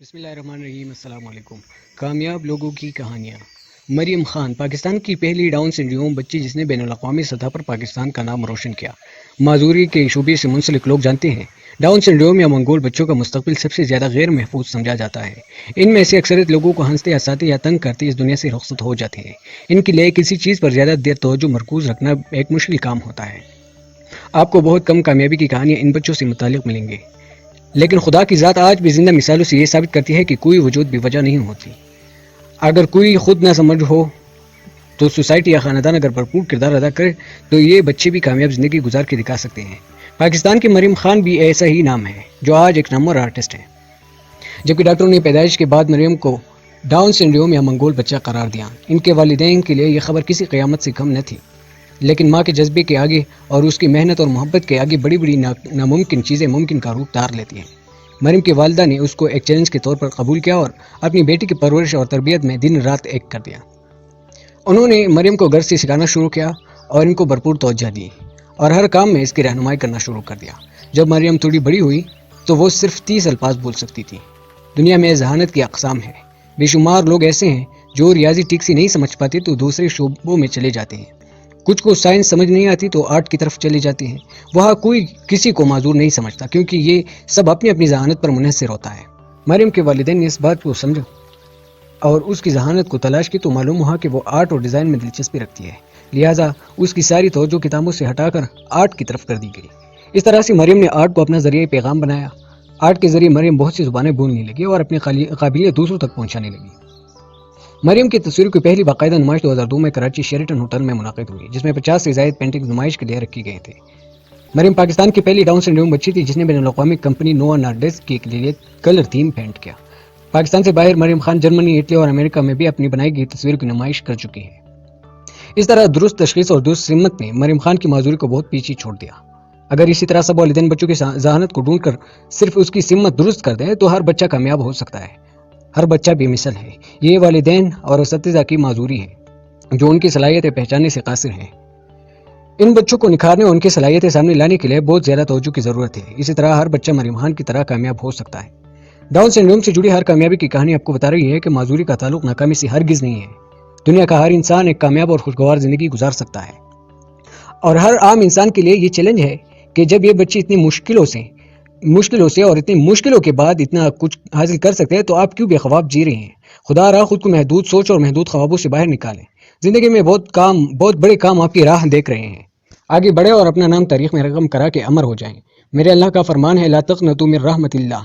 بسم اللہ الرحمن الرحیم۔ السلام علیکم۔ کامیاب لوگوں کی کہانیاں۔ مریم خان پاکستان کی پہلی ڈاؤن سنڈروم بچی جس نے بین الاقوامی سطح پر پاکستان کا نام روشن کیا۔ معذوری کے شعبے سے منسلک لوگ جانتے ہیں ڈاؤن سنڈروم یا منگول بچوں کا مستقبل سب سے زیادہ غیر محفوظ سمجھا جاتا ہے۔ ان میں سے اکثریت لوگوں کو ہنستے ہنساتے یا تنگ کرتے اس دنیا سے رخصت ہو جاتے ہیں۔ ان کے لیے کسی چیز پر زیادہ دیر توجہ مرکوز رکھنا ایک مشکل کام ہوتا ہے۔ آپ کو بہت کم کامیابی کی کہانیاں ان بچوں سے متعلق ملیں گے، لیکن خدا کی ذات آج بھی زندہ مثالوں سے یہ ثابت کرتی ہے کہ کوئی وجود بے وجہ نہیں ہوتی۔ اگر کوئی خود نہ سمجھ ہو تو سوسائٹی یا خاندان اگر بھرپور کردار ادا کرے تو یہ بچے بھی کامیاب زندگی گزار کے دکھا سکتے ہیں۔ پاکستان کی مریم خان بھی ایسا ہی نام ہے جو آج ایک نامور آرٹسٹ ہے، جبکہ ڈاکٹروں نے پیدائش کے بعد مریم کو ڈاؤن سنڈروم یا منگول بچہ قرار دیا۔ ان کے والدین کے لیے یہ خبر کسی قیامت سے کم نہ تھی، لیکن ماں کے جذبے کے آگے اور اس کی محنت اور محبت کے آگے بڑی بڑی ناممکن چیزیں ممکن کا روپ دھار لیتی ہیں۔ مریم کی والدہ نے اس کو ایک چیلنج کے طور پر قبول کیا اور اپنی بیٹی کی پرورش اور تربیت میں دن رات ایک کر دیا۔ انہوں نے مریم کو گھر سے سکھانا شروع کیا اور ان کو بھرپور توجہ دی اور ہر کام میں اس کی رہنمائی کرنا شروع کر دیا۔ جب مریم تھوڑی بڑی ہوئی تو وہ صرف 30 الفاظ بول سکتی تھی۔ دنیا میں ذہانت کی اقسام ہے۔ بے شمار لوگ ایسے ہیں جو ریاضی ٹھیک سے نہیں سمجھ پاتے تو دوسرے شعبوں میں چلے جاتے ہیں۔ کچھ کو سائنس سمجھ نہیں آتی تو آرٹ کی طرف چلے جاتے ہیں۔ وہاں کوئی کسی کو معذور نہیں سمجھتا کیونکہ یہ سب اپنی اپنی ذہانت پر منحصر ہوتا ہے۔ مریم کے والدین نے اس بات کو سمجھا اور اس کی ذہانت کو تلاش کی تو معلوم ہوا کہ وہ آرٹ اور ڈیزائن میں دلچسپی رکھتی ہے، لہٰذا اس کی ساری توجہ کتابوں سے ہٹا کر آرٹ کی طرف کر دی گئی۔ اس طرح سے مریم نے آرٹ کو اپنا ذریعہ پیغام بنایا۔ آرٹ کے ذریعے مریم بہت سی زبانیں بولنے لگی اور اپنی قابلیت دوسروں تک پہنچانے لگی۔ مریم کی تصویروں کی پہلی باقاعدہ نمائش 2002 میں کراچی شیریٹن ہوٹل میں منعقد ہوئی، جس میں 50 سے زائد پینٹنگ نمائش کے لیے رکھی گئے تھے۔ مریم پاکستان کی پہلی ڈاؤن سنڈروم بچی تھی جس نے بین الاقوامی کمپنی نووا نارڈس کے لیے کلر تھیم پینٹ کیا۔ پاکستان سے باہر مریم خان جرمنی، اٹلی اور امریکہ میں بھی اپنی بنائی گئی تصویروں کی نمائش کر چکی ہے۔ اس طرح درست تشخیص اور درست سمت نے مریم خان کی معذوری کو بہت پیچھے چھوڑ دیا۔ اگر اسی طرح سب والدین بچوں کی ذہانت کو ڈھونڈ کر صرف اس کی سمت درست کر دیں تو ہر بچہ کامیاب ہو سکتا ہے۔ ہر بچہ بے مثل ہے۔ یہ والدین اور اساتذہ کی معذوری ہے جو ان کی صلاحیتیں پہچاننے سے قاصر ہیں۔ ان بچوں کو نکھارنے اور ان کی صلاحیتیں سامنے لانے کے لیے بہت زیادہ توجہ کی ضرورت ہے۔ اسی طرح ہر بچہ مریم خان کی طرح کامیاب ہو سکتا ہے۔ ڈاؤن سنڈروم سے جڑی ہر کامیابی کی کہانی آپ کو بتا رہی ہے کہ معذوری کا تعلق ناکامی سے ہرگز نہیں ہے۔ دنیا کا ہر انسان ایک کامیاب اور خوشگوار زندگی گزار سکتا ہے، اور ہر عام انسان کے لیے یہ چیلنج ہے کہ جب یہ بچے اتنی مشکلوں سے اور اتنی مشکلوں کے بعد اتنا کچھ حاصل کر سکتے ہیں تو آپ کیوں بے خواب جی رہے ہیں؟ خدا را خود کو محدود سوچ اور محدود خوابوں سے باہر نکالیں۔ زندگی میں بہت بڑے کام آپ کی راہ دیکھ رہے ہیں۔ آگے بڑھے اور اپنا نام تاریخ میں رقم کرا کے امر ہو جائیں۔ میرے اللہ کا فرمان ہے لا تقنطوا من رحمت اللہ،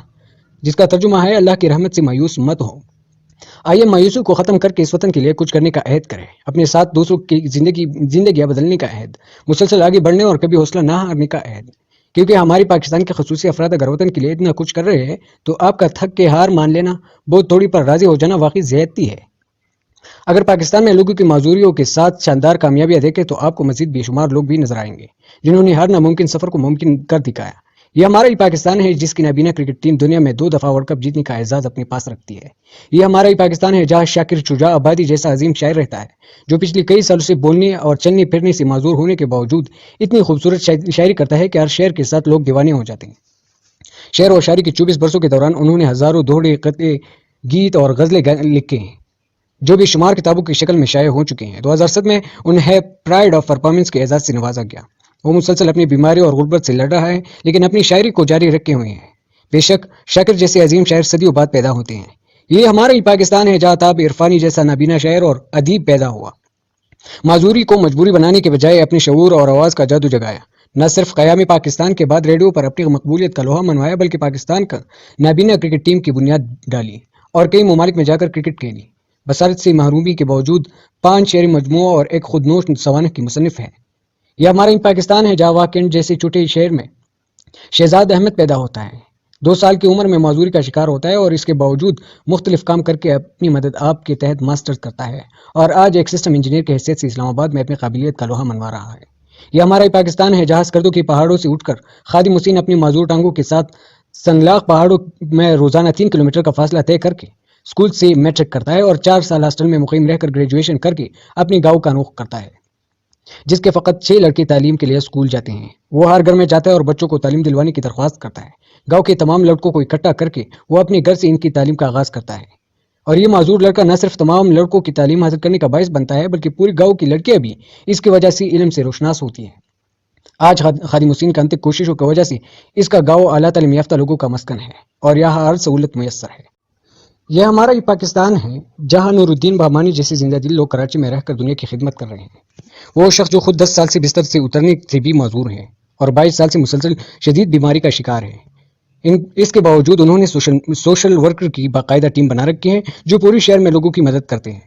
جس کا ترجمہ ہے اللہ کی رحمت سے مایوس مت ہو۔ آئیے مایوسی کو ختم کر کے اس وطن کے لیے کچھ کرنے کا عہد کریں، اپنے ساتھ دوسروں کی زندگیاں بدلنے کا عہد، مسلسل آگے بڑھنے اور کبھی حوصلہ نہ ہارنے کا عہد، کیونکہ ہماری پاکستان کے خصوصی افراد اگر وطن کے لیے اتنا کچھ کر رہے ہیں تو آپ کا تھک کے ہار مان لینا، بہت تھوڑی پر راضی ہو جانا واقعی زیادتی ہے۔ اگر پاکستان میں لوگوں کی معذوریوں کے ساتھ شاندار کامیابیاں دیکھیں تو آپ کو مزید بے شمار لوگ بھی نظر آئیں گے جنہوں نے ہر ناممکن سفر کو ممکن کر دکھایا۔ یہ ہمارا ہی پاکستان ہے جس کی نابینا کرکٹ ٹیم دنیا میں 2 دفعہ ورلڈ کپ جیتنے کا اعزاز اپنے پاس رکھتی ہے۔ یہ ہمارا ہی پاکستان ہے جہاں شاکر شجاع آبادی جیسا عظیم شاعر رہتا ہے جو پچھلے کئی سالوں سے بولنے اور چلنے پھرنے سے معذور ہونے کے باوجود اتنی خوبصورت شاعری کرتا ہے کہ ہر شعر کے ساتھ لوگ دیوانے ہو جاتے ہیں۔ شعر اور شاعری کے 24 برسوں کے دوران انہوں نے ہزاروں دوہے قطعے، گیت اور غزلیں لکھے ہیں جو بھی شمار کتابوں کی شکل میں شائع ہو چکے ہیں۔ 2007 میں انہیں پرائڈ آف پرفارمنس کے اعزاز سے نوازا گیا۔ وہ مسلسل اپنی بیماری اور غربت سے لڑ رہا ہے لیکن اپنی شاعری کو جاری رکھے ہوئے ہیں۔ بے شک شاکر جیسے عظیم شاعر صدیوں بعد پیدا ہوتے ہیں۔ یہ ہمارا ہی پاکستان ہے جہاں تاب عرفانی جیسا نابینا شاعر اور ادیب پیدا ہوا۔ معذوری کو مجبوری بنانے کے بجائے اپنے شعور اور آواز کا جادو جگایا۔ نہ صرف قیام پاکستان کے بعد ریڈیو پر اپنی مقبولیت کا لوہا منوایا بلکہ پاکستان کا نابینا کرکٹ ٹیم کی بنیاد ڈالی اور کئی ممالک میں جا کر کرکٹ کھیلی۔ بصارت سے محرومی کے باوجود 5 شعری مجموعوں اور ایک خود نوش سوانح کی مصنف ہے۔ یہ ہمارا ہی پاکستان ہے جہاں واکنڈ جیسے چھوٹے شہر میں شہزاد احمد پیدا ہوتا ہے، 2 سال کی عمر میں معذوری کا شکار ہوتا ہے اور اس کے باوجود مختلف کام کر کے اپنی مدد آپ کے تحت ماسٹرز کرتا ہے اور آج ایک سسٹم انجینئر کی حیثیت سے اسلام آباد میں اپنی قابلیت کا لوہا منوا رہا ہے۔ یہ ہمارا ہی پاکستان ہے جہاں سکردو کے پہاڑوں سے اٹھ کر خادم حسین اپنی معذور ٹانگوں کے ساتھ سنگلاخ پہاڑوں میں روزانہ 3 کلومیٹر کا فاصلہ طے کر کے اسکول سے میٹرک کرتا ہے اور 4 سال ہاسٹل میں مقیم رہ کر گریجویشن کر کے اپنی گاؤں کا رخ کرتا ہے۔ جس کے فقط 6 لڑکے تعلیم کے لیے اسکول جاتے ہیں۔ وہ ہر گھر میں جاتا ہے اور بچوں کو تعلیم دلوانے کی درخواست کرتا ہے۔ گاؤں کے تمام لڑکوں کو اکٹھا کر کے وہ اپنے گھر سے ان کی تعلیم کا آغاز کرتا ہے، اور یہ معذور لڑکا نہ صرف تمام لڑکوں کی تعلیم حاصل کرنے کا باعث بنتا ہے بلکہ پوری گاؤں کی لڑکیاں بھی اس کی وجہ سے علم سے روشناس ہوتی ہیں۔ آج خادم حسین کا انتک کوششوں کی وجہ سے اس کا گاؤں اعلیٰ تعلیم یافتہ لوگوں کا مسکن ہے اور یہاں ہر سہولت میسر ہے۔ یہ ہمارا ہی پاکستان ہے جہاں نور الدین بہمانی جیسے زندہ دل لوگ کراچی میں رہ کر دنیا کی خدمت کر رہے ہیں۔ وہ شخص جو خود 10 سال سے بستر سے اترنے سے بھی معذور ہے اور 22 سال سے مسلسل شدید بیماری کا شکار ہے، اس کے باوجود انہوں نے سوشل ورکر کی باقاعدہ ٹیم بنا رکھی ہے جو پورے شہر میں لوگوں کی مدد کرتے ہیں۔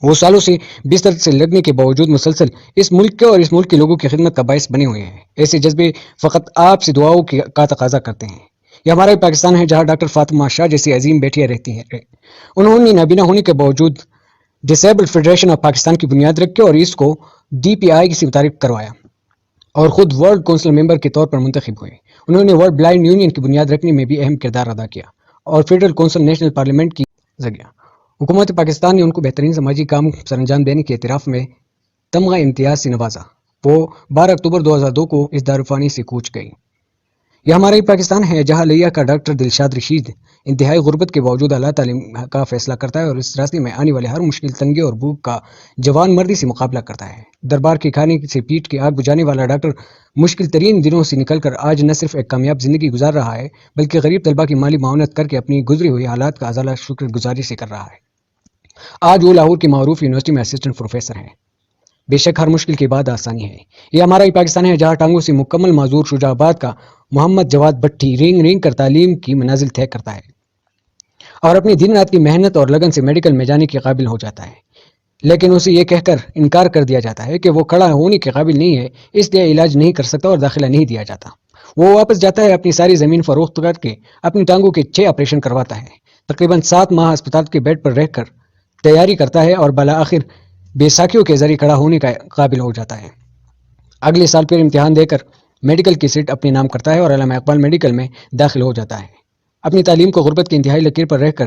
وہ سالوں سے بستر سے لڑنے کے باوجود مسلسل اس ملک کے اور اس ملک کے لوگوں کی خدمت کا باعث بنے ہوئے ہیں۔ ایسے جذبے فقط آپ سے دعاؤں کا تقاضا کرتے ہیں۔ یہ ہمارا ہی پاکستان ہے جہاں ڈاکٹر فاطمہ شاہ جیسی عظیم بیٹیاں رہتی ہیں۔ انہوں نے نابینا ہونے کے باوجود ڈسیبل فیڈریشن آف پاکستان کی بنیاد رکھی اور اس کو DPI سے متعارف کروایا اور خود ورلڈ کونسل ممبر کے طور پر منتخب ہوئے۔ انہوں نے ورلڈ بلائنڈ یونین کی بنیاد رکھنے میں بھی اہم کردار ادا کیا اور فیڈرل کونسل نیشنل پارلیمنٹ کی ذریعہ حکومت پاکستان نے ان کو بہترین سماجی کام سر انجام دینے کے اعتراف میں تمغہ امتیاز سے نوازا۔ وہ 12 اکتوبر 2002 کو اس دارالفانی سے کوچ گئی۔ یہ ہمارا ہی پاکستان ہے جہاں لیا کا ڈاکٹر دلشاد رشید انتہائی غربت کے باوجود اعلیٰ تعلیم کا فیصلہ کرتا ہے اور اس راستے میں آنے والے ہر مشکل تنگی اور بھوک کا جوان مردی سے مقابلہ کرتا ہے۔ دربار کے کھانے سے پیٹ کی آگ بجھانے والا ڈاکٹر مشکل ترین دنوں سے نکل کر آج نہ صرف ایک کامیاب زندگی گزار رہا ہے بلکہ غریب طلبہ کی مالی معاونت کر کے اپنی گزری ہوئی حالات کا ازالہ شکر گزاری سے کر رہا ہے۔ آج وہ لاہور کی معروف یونیورسٹی میں اسسٹنٹ پروفیسر ہیں۔ بے شک ہر مشکل کے بعد آسانی ہے۔ یہ ہمارا ہی پاکستان ہے جہاں ٹانگوں سے مکمل معذور شجاع آباد کا محمد جواد بٹھی رینگ رینگ کر تعلیم کی منازل طے کرتا ہے اور اپنی دن رات کی محنت اور لگن سے میڈیکل میں جانے کے قابل ہو جاتا ہے، لیکن اسے یہ کہہ کر انکار کر دیا جاتا ہے کہ وہ کھڑا ہونے کے قابل نہیں ہے، اس لیے علاج نہیں کر سکتا اور داخلہ نہیں دیا جاتا۔ وہ واپس جاتا ہے، اپنی ساری زمین فروخت کر کے اپنی ٹانگوں کے 6 آپریشن کرواتا ہے، تقریباً 7 ماہ اسپتال کے بیڈ پر رہ کر تیاری کرتا ہے اور بالآخر بیساکھیوں کے ذریعے کھڑا ہونے کا قابل ہو جاتا ہے۔ اگلے سال پھر امتحان دے کر میڈیکل کی سیٹ اپنے نام کرتا ہے اور علامہ اقبال میڈیکل میں داخل ہو جاتا ہے۔ اپنی تعلیم کو غربت کی انتہائی لکیر پر رہ کر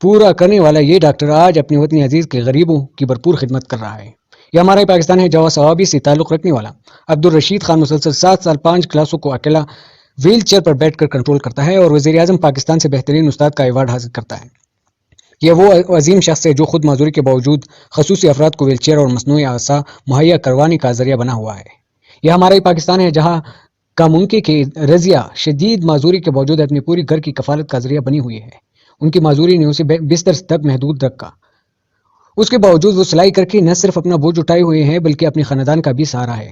پورا کرنے والا یہ ڈاکٹر آج اپنے وطن عزیز کے غریبوں کی بھرپور خدمت کر رہا ہے۔ یہ ہمارا ہی پاکستان ہے جہاں ثوابی سے تعلق رکھنے والا عبدالرشید خان مسلسل 7 سال 5 کلاسوں کو اکیلا ویل چیئر پر بیٹھ کر کنٹرول کرتا ہے اور وزیر اعظم پاکستان سے بہترین استاد کا ایوارڈ حاصل کرتا ہے۔ یہ وہ عظیم شخص ہے جو خود معذوری کے باوجود خصوصی افراد کو ویل چیئر اور مصنوعی اعضاء مہیا کروانے کا ذریعہ بنا ہوا ہے۔ یہ ہمارا ہی پاکستان ہے جہاں کامنکی کی رضیہ شدید معذوری کے باوجود اپنی پوری گھر کی کفالت کا ذریعہ بنی ہوئی ہے۔ ان کی معذوری نے اسے بستر تک محدود رکھا، اس کے باوجود وہ سلائی کر کے نہ صرف اپنا بوجھ اٹھائے ہوئے ہیں بلکہ اپنے خاندان کا بھی سہارا ہے۔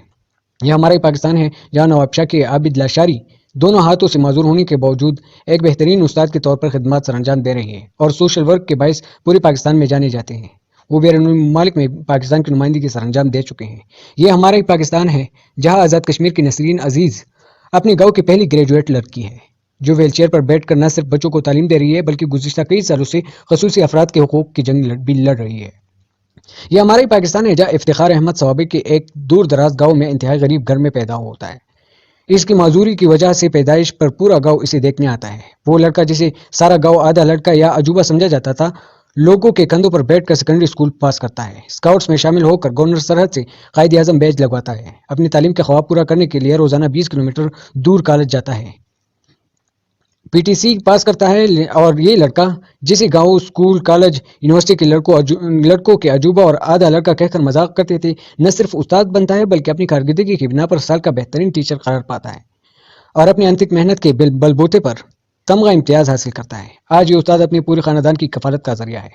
یہ ہمارا ہی پاکستان ہے جہاں نواب شاہ کے عابد لاشاری دونوں ہاتھوں سے معذور ہونے کے باوجود ایک بہترین استاد کے طور پر خدمات سر انجام دے رہے ہیں اور سوشل ورک کے باعث پورے پاکستان میں جانے جاتے ہیں۔ وہ بیرون ممالک میں پاکستان کی نمائندگی سر انجام دے چکے ہیں۔ یہ ہمارا ہی پاکستان ہے جہاں آزاد کشمیر کی نسرین عزیز اپنے گاؤں کی پہلی گریجویٹ لڑکی ہے جو ویل چیئر پر بیٹھ کر نہ صرف بچوں کو تعلیم دے رہی ہے بلکہ گزشتہ کئی سالوں سے خصوصی افراد کے حقوق کی جنگ بھی لڑ رہی ہے۔ یہ ہمارا ہی پاکستان ہے جہاں افتخار احمد صوابی کے ایک دور دراز گاؤں میں انتہائی غریب گھر میں پیدا ہوتا ہے۔ اس کی معذوری کی وجہ سے پیدائش پر پورا گاؤں اسے دیکھنے آتا ہے۔ وہ لڑکا جسے سارا گاؤں آدھا لڑکا یا عجوبہ سمجھا جاتا تھا لوگوں کے کندھوں پر بیٹھ کر سیکنڈری اسکول پاس کرتا ہے، اسکاؤٹس میں شامل ہو کر گورنر سرحد سے قائد اعظم بیج لگواتا ہے، اپنی تعلیم کا خواب پورا کرنے کے لیے روزانہ 20 کلومیٹر دور کالج جاتا ہے، PTC پاس کرتا ہے۔ اور یہ لڑکا جسے گاؤں، اسکول، کالج، یونیورسٹی کے لڑکوں کے عجوبہ اور آدھا لڑکا کہہ کر مذاق کرتے تھے، نہ صرف استاد بنتا ہے بلکہ اپنی کارکردگی کی بنا پر سال کا بہترین ٹیچر قرار پاتا ہے اور اپنی انتھک محنت کے بلبوتے پر تمغہ امتیاز حاصل کرتا ہے۔ آج یہ استاد اپنے پورے خاندان کی کفالت کا ذریعہ ہے۔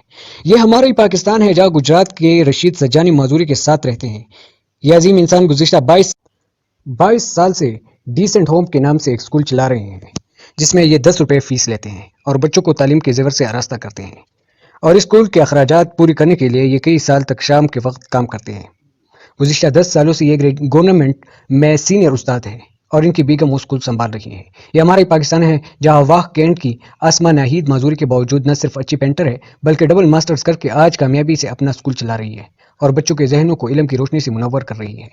یہ ہمارا ہی پاکستان ہے جہاں گجرات کے رشید سجانی معذوری کے ساتھ رہتے ہیں۔ یہ عظیم انسان گزشتہ 22 سال سے ڈیسنٹ ہوم کے نام سے ایک اسکول چلا رہے ہیں جس میں یہ 10 روپے فیس لیتے ہیں اور بچوں کو تعلیم کے زیور سے آراستہ کرتے ہیں، اور اسکول کے اخراجات پوری کرنے کے لیے یہ کئی سال تک شام کے وقت کام کرتے ہیں۔ گزشتہ 10 سالوں سے یہ گورنمنٹ میں سینئر استاد ہیں اور ان کی بیگم وہ اسکول سنبھال رہی ہیں۔ یہ ہمارا ہی پاکستان ہے جہاں واہ کینٹ کی آسما ناہید معذوری کے باوجود نہ صرف اچھی پینٹر ہے بلکہ ڈبل ماسٹرز کر کے آج کامیابی سے اپنا اسکول چلا رہی ہے اور بچوں کے ذہنوں کو علم کی روشنی سے منور کر رہی ہے۔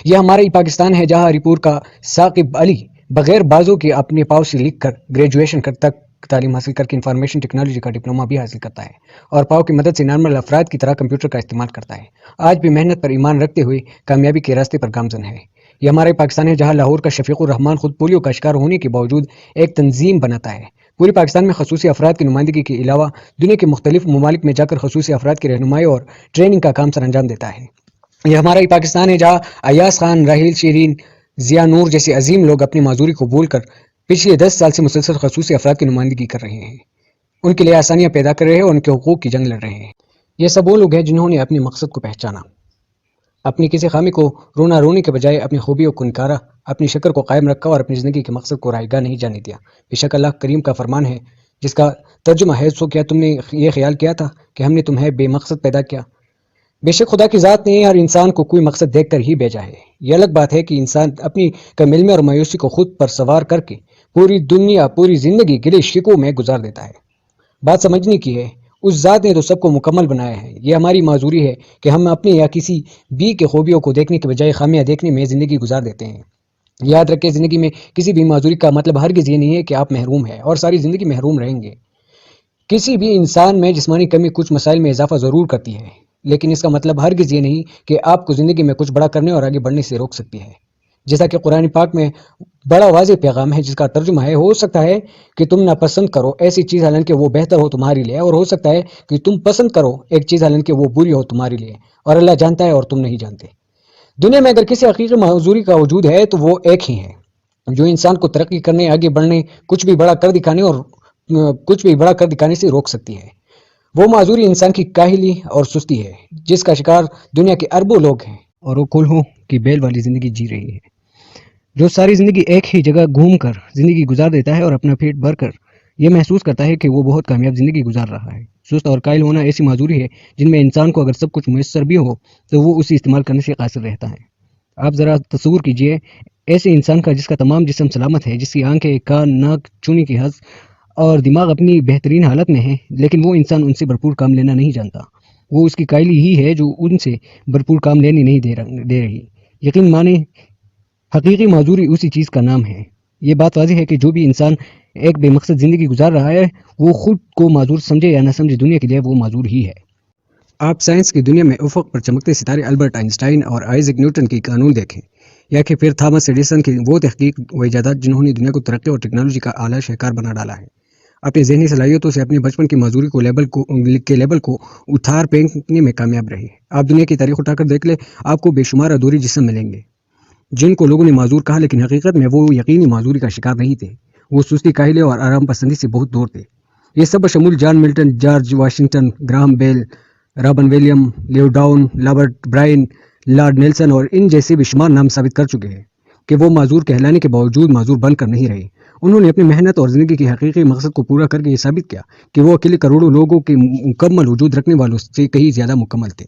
یہ ہمارا ہی پاکستان ہے جہاں ہری پور کا ثاقب علی بغیر بازوں کے اپنے پاؤں سے لکھ کر گریجویشن تک تعلیم حاصل کر کے انفارمیشن ٹیکنالوجی کا ڈپلوما بھی حاصل کرتا ہے اور پاؤ کی مدد سے نارمل افراد کی طرح کمپیوٹر کا استعمال کرتا ہے۔ آج بھی محنت پر ایمان رکھتے ہوئے کامیابی کے راستے پر گامزن ہے۔ یہ ہمارا پاکستان ہے جہاں لاہور کا شفیق الرحمان خود پولیو کا شکار ہونے کے باوجود ایک تنظیم بناتا ہے۔ پورے پاکستان میں خصوصی افراد کی نمائندگی کے علاوہ دنیا کے مختلف ممالک میں جا کر خصوصی افراد کی رہنمائی اور ٹریننگ کا کام سر انجام دیتا ہے۔ یہ ہمارا ہی پاکستان ہے جہاں ایاز خان، راحیل شیرین، ضیاء نور جیسے عظیم لوگ اپنی معذوری کو بول کر پچھلے 10 سال سے مسلسل خصوصی افراد کی نمائندگی کر رہے ہیں، ان کے لیے آسانیاں پیدا کر رہے ہیں اور ان کے حقوق کی جنگ لڑ رہے ہیں۔ یہ سب وہ لوگ ہیں جنہوں نے اپنے مقصد کو پہچانا، اپنی کسی خامی کو رونا رونے کے بجائے اپنی خوبیوں کو نکارا، اپنی شکر کو قائم رکھا اور اپنی زندگی کے مقصد کو رائیگاں نہیں جانے دیا۔ بے شک اللہ کریم کا فرمان ہے جس کا ترجمہ ہے، سو کیا تم نے یہ خیال کیا تھا کہ ہم نے تمہیں بے مقصد پیدا کیا؟ بے شک خدا کی ذات نے ہر انسان کو کوئی مقصد دیکھ کر ہی بھیجا ہے۔ یہ الگ بات ہے کہ انسان اپنی کم علمی اور مایوسی کو خود پر سوار کر کے پوری زندگی گلے شکووں میں گزار دیتا ہے۔ بات سمجھنے کی ہے، اس ذات نے تو سب کو مکمل بنایا ہے۔ یہ ہماری معذوری ہے کہ ہم اپنے یا کسی بھی کے خوبیوں کو دیکھنے کے بجائے خامیاں دیکھنے میں زندگی گزار دیتے ہیں۔ یاد رکھیں، زندگی میں کسی بھی معذوری کا مطلب ہرگز یہ نہیں ہے کہ آپ محروم ہیں اور ساری زندگی محروم رہیں گے۔ کسی بھی انسان میں جسمانی کمی کچھ مسائل میں اضافہ ضرور کرتی ہے، لیکن اس کا مطلب ہرگز یہ نہیں کہ آپ کو زندگی میں کچھ بڑا کرنے اور آگے بڑھنے سے روک سکتی ہے۔ جیسا کہ قرآن پاک میں بڑا واضح پیغام ہے جس کا ترجمہ ہے، ہو سکتا ہے کہ تم ناپسند کرو ایسی چیز حالانکہ وہ بہتر ہو تمہارے لیے، اور ہو سکتا ہے کہ تم پسند کرو ایک چیز حالانکہ وہ بری ہو تمہارے لیے، اور اللہ جانتا ہے اور تم نہیں جانتے۔ دنیا میں اگر کسی حقیقی معذوری کا وجود ہے تو وہ ایک ہی ہے جو انسان کو ترقی کرنے، آگے بڑھنے، کچھ بھی بڑا کر دکھانے سے روک سکتی ہے۔ وہ معذوری انسان کی کاہلی اور سستی ہے جس کا شکار دنیا کے اربوں لوگ ہیں، اور وہ کلہوں کی بیل والی زندگی جی رہی ہے۔ جو ساری زندگی ایک ہی جگہ گھوم کر زندگی گزار دیتا ہے اور اپنا پیٹ بھر کر یہ محسوس کرتا ہے کہ وہ بہت کامیاب زندگی گزار رہا ہے۔ سست اور قائل ہونا ایسی معذوری ہے جن میں انسان کو اگر سب کچھ میسر بھی ہو تو وہ اسے استعمال کرنے سے قاصر رہتا ہے۔ آپ ذرا تصور کیجئے ایسے انسان کا جس کا تمام جسم سلامت ہے، جس کی آنکھیں، کان، ناک، چونی کی حس اور دماغ اپنی بہترین حالت میں ہے، لیکن وہ انسان ان سے بھرپور کام لینا نہیں جانتا۔ وہ اس کی کائلی ہی ہے جو ان سے بھرپور کام لینے نہیں دے رہی۔ یقین مانے، حقیقی معذوری اسی چیز کا نام ہے۔ یہ بات واضح ہے کہ جو بھی انسان ایک بے مقصد زندگی گزار رہا ہے، وہ خود کو معذور سمجھے یا نہ سمجھے، دنیا کے لیے وہ معذور ہی ہے۔ آپ سائنس کی دنیا میں افق پر چمکتے ستارے البرٹ آئنسٹائن اور آئزیک نیوٹن کی قانون دیکھیں، یا کہ پھر تھامس ایڈیسن کی وہ تحقیق و ایجادات جنہوں نے دنیا کو ترقی اور ٹیکنالوجی کا اعلیٰ شاہکار بنا ڈالا ہے۔ اپنی ذہنی صلاحیتوں سے اپنے بچپن کی معذوری کے لیبل کو اتھار پھینکنے میں کامیاب رہے۔ آپ دنیا کی تاریخ اٹھا کر دیکھ لیں، آپ کو بے شمار ادھوری جسم ملیں گے جن کو لوگوں نے معذور کہا، لیکن حقیقت میں وہ یقینی معذوری کا شکار نہیں تھے۔ وہ سستی، کاہلی اور آرام پسندی سے بہت دور تھے۔ یہ سب بشمول John Milton, George Washington, Graham Bell, Robin William, Leo Down, Robert Bryan, Lord Nelson اور ان جیسے بے شمار نام ثابت کر چکے ہیں کہ وہ معذور کہلانے کے باوجود معذور بن کر نہیں رہے۔ انہوں نے اپنی محنت اور زندگی کے حقیقی مقصد کو پورا کر کے یہ ثابت کیا کہ وہ اکیلے کروڑوں لوگوں کے مکمل وجود رکھنے والوں سے کہیں زیادہ مکمل تھے۔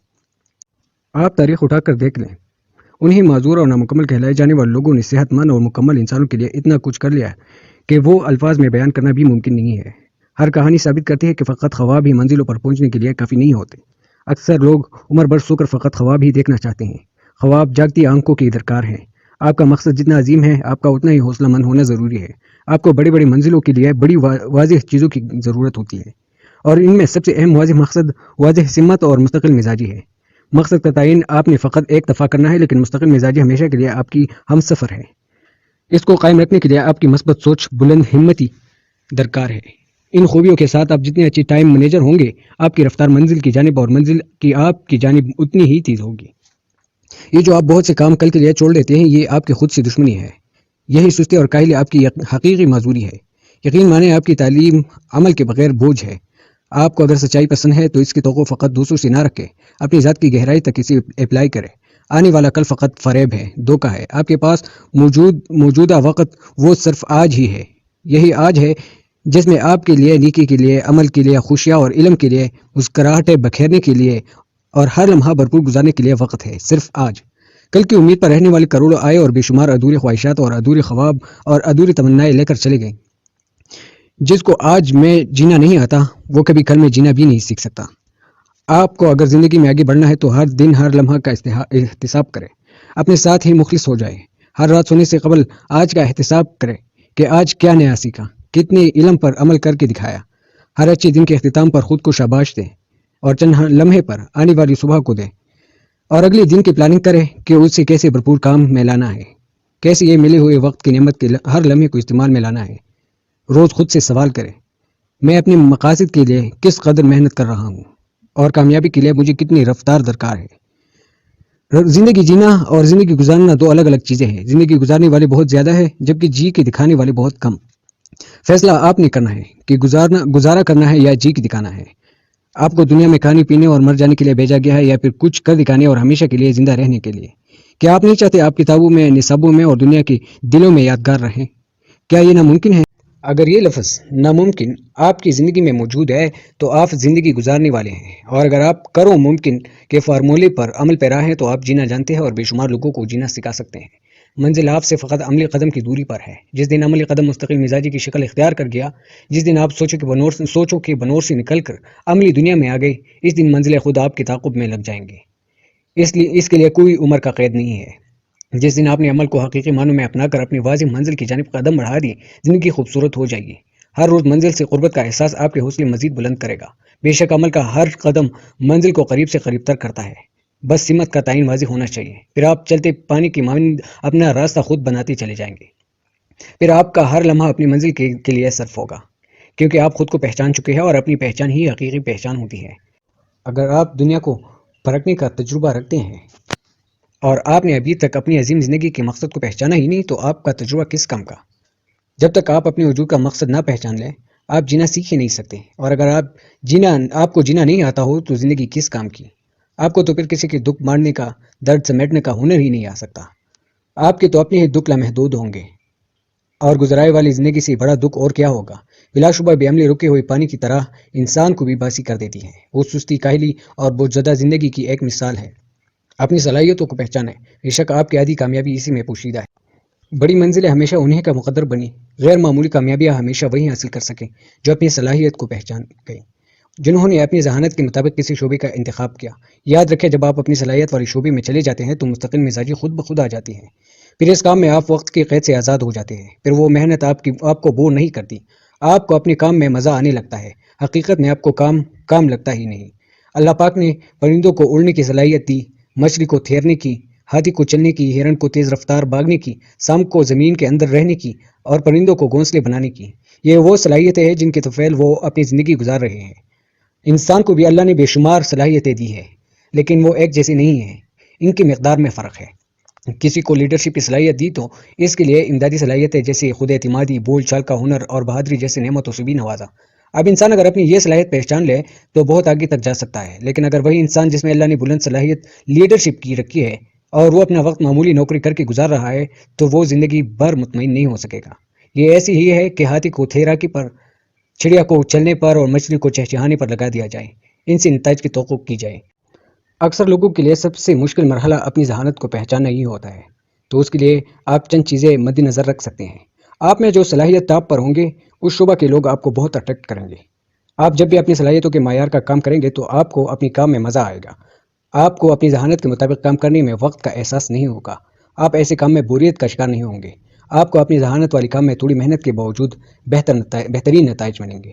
آپ تاریخ اٹھا کر دیکھ لیں، انہیں معذور اور نامکمل کہلائے جانے والے لوگوں نے صحت مند اور مکمل انسانوں کے لیے اتنا کچھ کر لیا کہ وہ الفاظ میں بیان کرنا بھی ممکن نہیں ہے۔ ہر کہانی ثابت کرتی ہے کہ فقط خواب ہی منزلوں پر پہنچنے کے لیے کافی نہیں ہوتے۔ اکثر لوگ عمر بھر سو کر فقط خواب ہی دیکھنا چاہتے ہیں۔ خواب جاگتی آنکھوں کی درکار ہے۔ آپ کا مقصد جتنا عظیم ہے، آپ کا اتنا ہی حوصلہ مند ہونا ضروری ہے۔ آپ کو بڑی بڑی منزلوں کے لیے بڑی واضح چیزوں کی ضرورت ہوتی ہے، اور ان میں سب سے اہم واضح مقصد واضح سمت اور مستقل مزاجی ہے۔ مقصد کا تعین آپ نے فقط ایک دفعہ کرنا ہے، لیکن مستقل مزاجی ہمیشہ کے لیے آپ کی ہم سفر ہے۔ اس کو قائم رکھنے کے لیے آپ کی مثبت سوچ، بلند ہمتی درکار ہے۔ ان خوبیوں کے ساتھ آپ جتنے اچھے ٹائم مینیجر ہوں گے، آپ کی رفتار منزل کی جانب اور منزل کی آپ کی جانب اتنی ہی تیز ہوگی۔ یہ جو آپ بہت سے کام کل کے لیے چھوڑ دیتے ہیں، یہ آپ کی خود سے دشمنی ہے۔ یہی سستی اور کاہلی آپ کی حقیقی معذوری ہے۔ یقین مانیں، آپ کی تعلیم عمل کے بغیر بوجھ ہے۔ آپ کو اگر سچائی پسند ہے تو اس کی توقع فقط دوسروں سے نہ رکھے، اپنی ذات کی گہرائی تک اسے اپلائی کرے۔ آنے والا کل فقط فریب ہے، دھوکہ ہے۔ آپ کے پاس موجودہ وقت وہ صرف آج ہی ہے۔ یہی آج ہے جس میں آپ کے لیے نیکی کے لیے، عمل کے لیے، خوشیاں اور علم کے لیے، مسکراہٹیں بکھیرنے کے لیے اور ہر لمحہ بھرپور گزارنے کے لیے وقت ہے، صرف آج۔ کل کی امید پر رہنے والی کروڑوں آئے اور بے شمار ادھوری خواہشات اور ادھوری خواب اور ادھوری تمنائیں لے کر چلے گئے۔ جس کو آج میں جینا نہیں آتا، وہ کبھی کل میں جینا بھی نہیں سیکھ سکتا۔ آپ کو اگر زندگی میں آگے بڑھنا ہے تو ہر دن، ہر لمحہ کا احتساب کرے، اپنے ساتھ ہی مخلص ہو جائے۔ ہر رات سونے سے قبل آج کا احتساب کرے کہ آج کیا نیا سیکھا، کتنے علم پر عمل کر کے دکھایا۔ ہر اچھے دن کے اختتام پر خود کو شاباش دیں اور چند لمحے پر آنے والی صبح کو دیں اور اگلے دن کی پلاننگ کریں کہ اس سے کیسے بھرپور کام میں لانا ہے، کیسے یہ ملے ہوئے وقت کی نعمت کے ہر لمحے کو استعمال میں لانا ہے۔ روز خود سے سوال کریں، میں اپنے مقاصد کے لیے کس قدر محنت کر رہا ہوں اور کامیابی کے لیے مجھے کتنی رفتار درکار ہے۔ زندگی جینا اور زندگی گزارنا دو الگ الگ چیزیں ہیں۔ زندگی گزارنے والے بہت زیادہ ہے جبکہ جی کے دکھانے والے بہت کم۔ فیصلہ آپ نے کرنا ہے کہ گزارا کرنا ہے یا جی کے دکھانا ہے۔ آپ کو دنیا میں کھانے پینے اور مر جانے کے لیے بھیجا گیا ہے یا پھر کچھ کر دکھانے اور ہمیشہ کے لیے زندہ رہنے کے لیے؟ کیا آپ نہیں چاہتے آپ کتابوں میں، نصابوں میں اور دنیا کے دلوں میں یادگار رہیں؟ کیا یہ ناممکن ہے؟ اگر یہ لفظ ناممکن آپ کی زندگی میں موجود ہے تو آپ زندگی گزارنے والے ہیں، اور اگر آپ کرو ممکن کے فارمولے پر عمل پیرا ہیں تو آپ جینا جانتے ہیں اور بے شمار لوگوں کو جینا سکھا سکتے ہیں۔ منزل آپ سے فقط عملی قدم کی دوری پر ہے۔ جس دن عملی قدم مستقل مزاجی کی شکل اختیار کر گیا، جس دن آپ سوچوں کے بنور سے نکل کر عملی دنیا میں آ گئے، اس دن منزل خود آپ کے تعاقب میں لگ جائیں گے۔ اس کے لیے کوئی عمر کا قید نہیں ہے۔ جس دن آپ نے عمل کو حقیقی معنوں میں اپنا کر اپنی واضح منزل کی جانب قدم بڑھا دی، زندگی خوبصورت ہو جائے گی۔ ہر روز منزل سے قربت کا احساس آپ کے حوصلے مزید بلند کرے گا۔ بے شک عمل کا ہر قدم منزل کو قریب سے قریب تر کرتا ہے، بس سمت کا تعین واضح ہونا چاہیے۔ پھر آپ چلتے پانی کی مانند اپنا راستہ خود بناتے چلے جائیں گے۔ پھر آپ کا ہر لمحہ اپنی منزل کے لیے صرف ہوگا، کیونکہ آپ خود کو پہچان چکے ہیں اور اپنی پہچان ہی حقیقی پہچان ہوتی ہے۔ اگر آپ دنیا کو پرکھنے کا تجربہ رکھتے ہیں اور آپ نے ابھی تک اپنی عظیم زندگی کے مقصد کو پہچانا ہی نہیں تو آپ کا تجربہ کس کام کا؟ جب تک آپ اپنے وجود کا مقصد نہ پہچان لیں، آپ جینا سیکھ ہی نہیں سکتے، اور اگر آپ کو جینا نہیں آتا ہو تو زندگی کس کام کی؟ آپ کو تو پھر کسی کے دکھ مارنے کا، درد سمیٹنے کا ہنر ہی نہیں آ سکتا۔ آپ کے تو اپنے ہی دکھ لامحدود ہوں گے، اور گزرائے والی زندگی سے بڑا دکھ اور کیا ہوگا؟ بلا شبہ بے عملی رکے ہوئے پانی کی طرح انسان کو بھی باسی کر دیتی ہے۔ وہ سستی، کاہلی اور بوجھ زدہ زندگی کی ایک مثال ہے۔ اپنی صلاحیتوں کو پہچانیں، بے شک آپ کی آدھی کامیابی اسی میں پوشیدہ ہے۔ بڑی منزلیں ہمیشہ انہیں کا مقدر بنی، غیر معمولی کامیابیاں ہمیشہ وہی حاصل کر سکیں جو اپنی صلاحیت کو پہچان گئے، جنہوں نے اپنی ذہانت کے مطابق کسی شعبے کا انتخاب کیا۔ یاد رکھیں، جب آپ اپنی صلاحیت والی شعبے میں چلے جاتے ہیں تو مستقل مزاجی خود بخود آ جاتی ہے۔ پھر اس کام میں آپ وقت کے قید سے آزاد ہو جاتے ہیں۔ پھر وہ محنت آپ کو بور نہیں کرتی، آپ کو اپنے کام میں مزہ آنے لگتا ہے۔ حقیقت میں آپ کو کام لگتا ہی نہیں۔ اللہ پاک نے پرندوں کو اڑنے کی صلاحیت دی، مچھلی کو تیرنے کی، ہاتھی کو چلنے کی، ہرن کو تیز رفتار بھاگنے کی، سانپ کو زمین کے اندر رہنے کی اور پرندوں کو گھونسلے بنانے کی۔ یہ وہ صلاحیتیں ہیں جن کے طفیل وہ اپنی زندگی گزار رہے ہیں۔ انسان کو بھی اللہ نے بے شمار صلاحیتیں دی ہیں، لیکن وہ ایک جیسی نہیں ہیں، ان کی مقدار میں فرق ہے۔ کسی کو لیڈرشپ کی صلاحیت دی تو اس کے لیے امدادی صلاحیتیں جیسے خود اعتمادی، بول چال کا ہنر اور بہادری جیسے نعمتوں سے بھی نوازا۔ اب انسان اگر اپنی یہ صلاحیت پہچان لے تو بہت آگے تک جا سکتا ہے، لیکن اگر وہی انسان جس میں اللہ نے بلند صلاحیت لیڈرشپ کی رکھی ہے اور وہ اپنا وقت معمولی نوکری کر کے گزار رہا ہے تو وہ زندگی بھر مطمئن نہیں ہو سکے گا۔ یہ ایسی ہی ہے کہ ہاتھی کو تیراکی پر، چڑیا کو چلنے پر اور مچھلی کو چہچہانے پر لگا دیا جائے، ان سے نتائج کی توقع کی جائے۔ اکثر لوگوں کے لیے سب سے مشکل مرحلہ اپنی ذہانت کو پہچاننا ہی ہوتا ہے، تو اس کے لیے آپ چند چیزیں مد نظر رکھ سکتے ہیں۔ آپ میں جو صلاحیت ٹاپ پر ہوں گے، اس شعبہ کے لوگ آپ کو بہت اٹریکٹ کریں گے۔ آپ جب بھی اپنی صلاحیتوں کے معیار کا کام کریں گے تو آپ کو اپنی کام میں مزہ آئے گا۔ آپ کو اپنی ذہانت کے مطابق کام کرنے میں وقت کا احساس نہیں ہوگا۔ آپ ایسے کام میں بوریت کا شکار نہیں ہوں گے۔ آپ کو اپنی ذہانت والی کام میں تھوڑی محنت کے باوجود بہترین نتائج ملیں گے۔